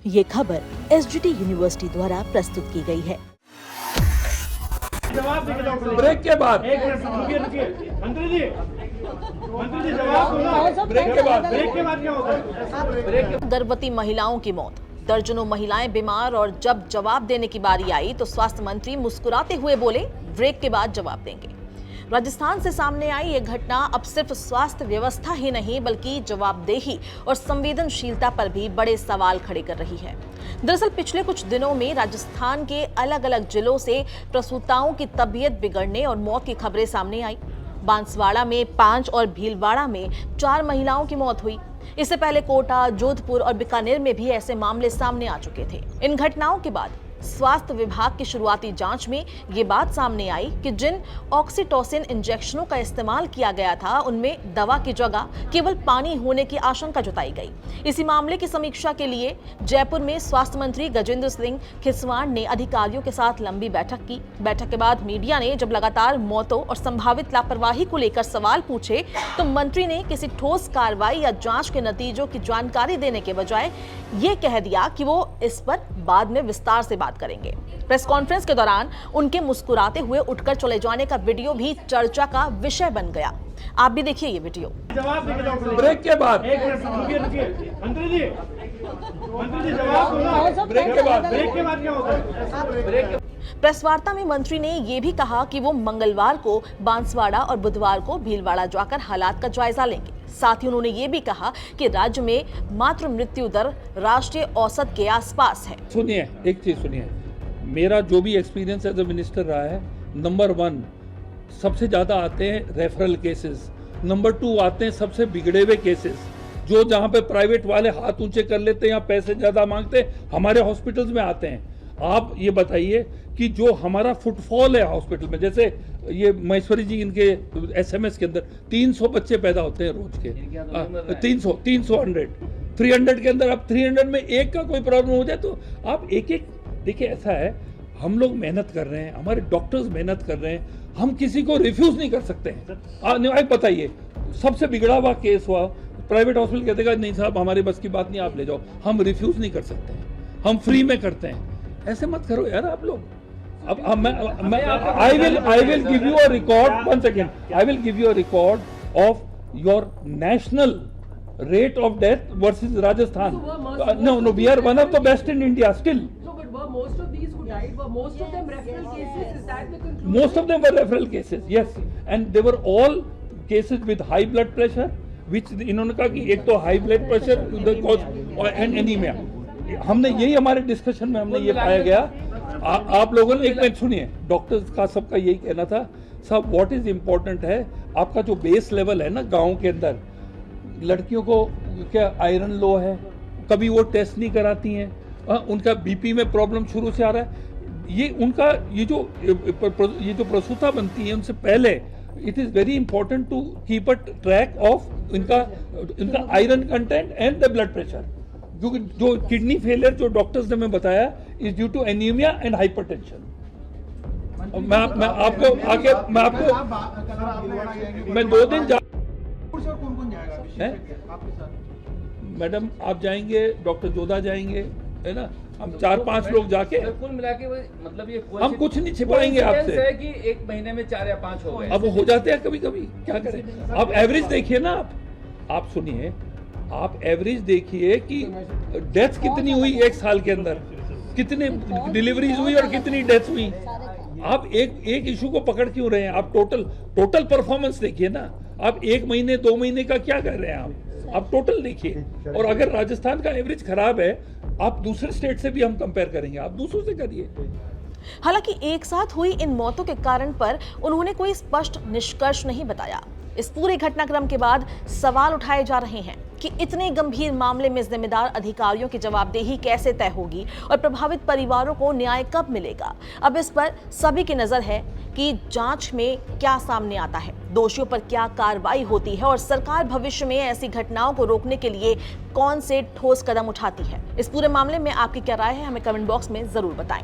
ये खबर SGT university द्वारा प्रस्तुत की गई है। ब्रेक के बाद मंत्री जी जवाब दो। ब्रेक के बाद क्या होगा? गर्भवती महिलाओं की मौत, दर्जनों महिलाएं बीमार और जब जवाब देने की बारी आई तो स्वास्थ्य मंत्री मुस्कुराते हुए बोले, ब्रेक के बाद जवाब देंगे। राजस्थान से सामने आई ये घटना अब सिर्फ स्वास्थ्य व्यवस्था ही नहीं बल्कि जवाबदेही और संवेदनशीलता पर भी बड़े सवाल खड़े कर रही है। दरअसल पिछले कुछ दिनों में राजस्थान के अलग अलग जिलों से प्रसूताओं की तबीयत बिगड़ने और मौत की खबरें सामने आई। बांसवाड़ा में 5 और भीलवाड़ा में 4 महिलाओं की मौत हुई। इससे पहले कोटा, जोधपुर और बीकानेर में भी ऐसे मामले सामने आ चुके थे। इन घटनाओं के बाद स्वास्थ्य विभाग की शुरुआती जांच में ये बात सामने आई कि जिन ऑक्सीटोसिन इंजेक्शनों का इस्तेमाल किया गया था उनमें दवा की जगह केवल पानी होने की आशंका जताई गई। इसी मामले की समीक्षा के लिए जयपुर में स्वास्थ्य मंत्री गजेंद्र सिंह खिसवाण ने अधिकारियों के साथ लंबी बैठक की। बैठक के बाद मीडिया ने जब लगातार मौतों और संभावित लापरवाही को लेकर सवाल पूछे तो मंत्री ने किसी ठोस कार्रवाई या जांच के नतीजों की जानकारी देने के बजाय ये कह दिया कि वो इस पर बाद में विस्तार से बात करेंगे। प्रेस कॉन्फ्रेंस के दौरान उनके मुस्कुराते हुए उठकर चले जाने का वीडियो भी चर्चा का विषय बन गया। आप भी देखिए ये वीडियो। ब्रेक के बाद मंत्री जी जवाब दो। ब्रेक के बाद क्या होगा? प्रेस वार्ता में मंत्री ने ये भी कहा कि वो मंगलवार को बांसवाड़ा और बुधवार को भीलवाड़ा जाकर हालात का जायजा लेंगे। साथ ही उन्होंने ये भी कहा कि राज्य में मातृ मृत्यु दर राष्ट्रीय औसत के आसपास है। सुनिए, एक चीज सुनिए, मेरा जो भी एक्सपीरियंस एज ए मिनिस्टर रहा है, नंबर 1 सबसे ज्यादा आते हैं रेफरल केसेस, नंबर 2 आते हैं सबसे बिगड़े हुए केसेस, जो जहां पे प्राइवेट वाले हाथ ऊंचे कर लेते हैं या पैसे ज्यादा मांगते हैं, हमारे हॉस्पिटल्स में आते हैं। आप ये बताइए कि जो हमारा फुटफॉल है हॉस्पिटल में, जैसे ये महेश्वरी जी इनके एसएमएस के अंदर 300 बच्चे पैदा होते हैं रोज के, 300 के अंदर आप 300 में एक का कोई प्रॉब्लम हो जाए तो आप एक देखिए, ऐसा है, हम लोग मेहनत कर रहे हैं, हमारे डॉक्टर्स मेहनत कर रहे हैं, हम किसी को रिफ्यूज नहीं कर सकते हैं। आप बताइए, सबसे बिगड़ा हुआ केस हुआ, प्राइवेट हॉस्पिटल कहते नहीं साहब हमारे बस की बात नहीं, आप ले जाओ, हम रिफ्यूज नहीं कर सकते हैं, हम फ्री में करते हैं। ऐसे मत करो यार आप लोग। अब I will give you a record, one second, I will give you a record of your national rate of death versus Rajasthan. No, we are one of the best in India still. No, but were most of these who died, were most of them referral cases? Is that the conclusion? Most of them were referral cases, yes, and they were all cases with high blood pressure, which इन्होंने कहा कि एक तो high blood pressure and anaemia. हमने यही हमारे discussion में हमने ये पाया गया। आप लोगों ने एक मिनट सुनिए, डॉक्टर्स का सबका यही कहना था, सब व्हाट इज इम्पोर्टेंट है आपका जो बेस लेवल है ना गांव के अंदर, लड़कियों को क्या आयरन लो है, कभी वो टेस्ट नहीं कराती हैं, उनका बीपी में प्रॉब्लम शुरू से आ रहा है, ये उनका ये जो प्रसूता बनती है उनसे पहले it is very important to keep a track of इनका iron content and the blood pressure. क्योंकि जो किडनी फेलियर जो डॉक्टर्स ने मैं बताया is due to anaemia and hypertension. मैं आपको 2 दिन मैडम आप जाएंगे, डॉक्टर जोधा जाएंगे, है ना, हम 4-5 लोग जाके कुल मिला के मतलब ये हम कुछ नहीं छिपाएंगे आपसे है कि 1 महीने में 4 या 5 हो गए। अब हो जाते हैं कभी कभी, क्या करें। आप एवरेज देखिए ना, आप सुनिए, आप एवरेज देखिए कि डेथ कितनी हुई 1 साल के अंदर, कितने डिलीवरीज हुई और कितनी डेथ हुई। आप एक इशू को पकड़ क्यों रहे हैं? आप टोटल परफॉर्मेंस देखिए ना। आप 1 महीने 2 महीने का क्या कर रहे हैं? आप टोटल देखिए। और अगर राजस्थान का एवरेज खराब है, आप दूसरे स्टेट से भी हम कंपेयर करेंगे, आप दूसरों से करिए। हालांकि एक साथ हुई इन मौतों के कारण पर उन्होंने कोई स्पष्ट निष्कर्ष नहीं बताया। इस पूरे घटनाक्रम के बाद सवाल उठाए जा रहे हैं कि इतने गंभीर मामले में जिम्मेदार अधिकारियों की जवाबदेही कैसे तय होगी और प्रभावित परिवारों को न्याय कब मिलेगा। अब इस पर सभी की नजर है कि जांच में क्या सामने आता है, दोषियों पर क्या कार्रवाई होती है और सरकार भविष्य में ऐसी घटनाओं को रोकने के लिए कौन से ठोस कदम उठाती है। इस पूरे मामले में आपकी क्या राय है, हमें कमेंट बॉक्स में जरूर बताएं।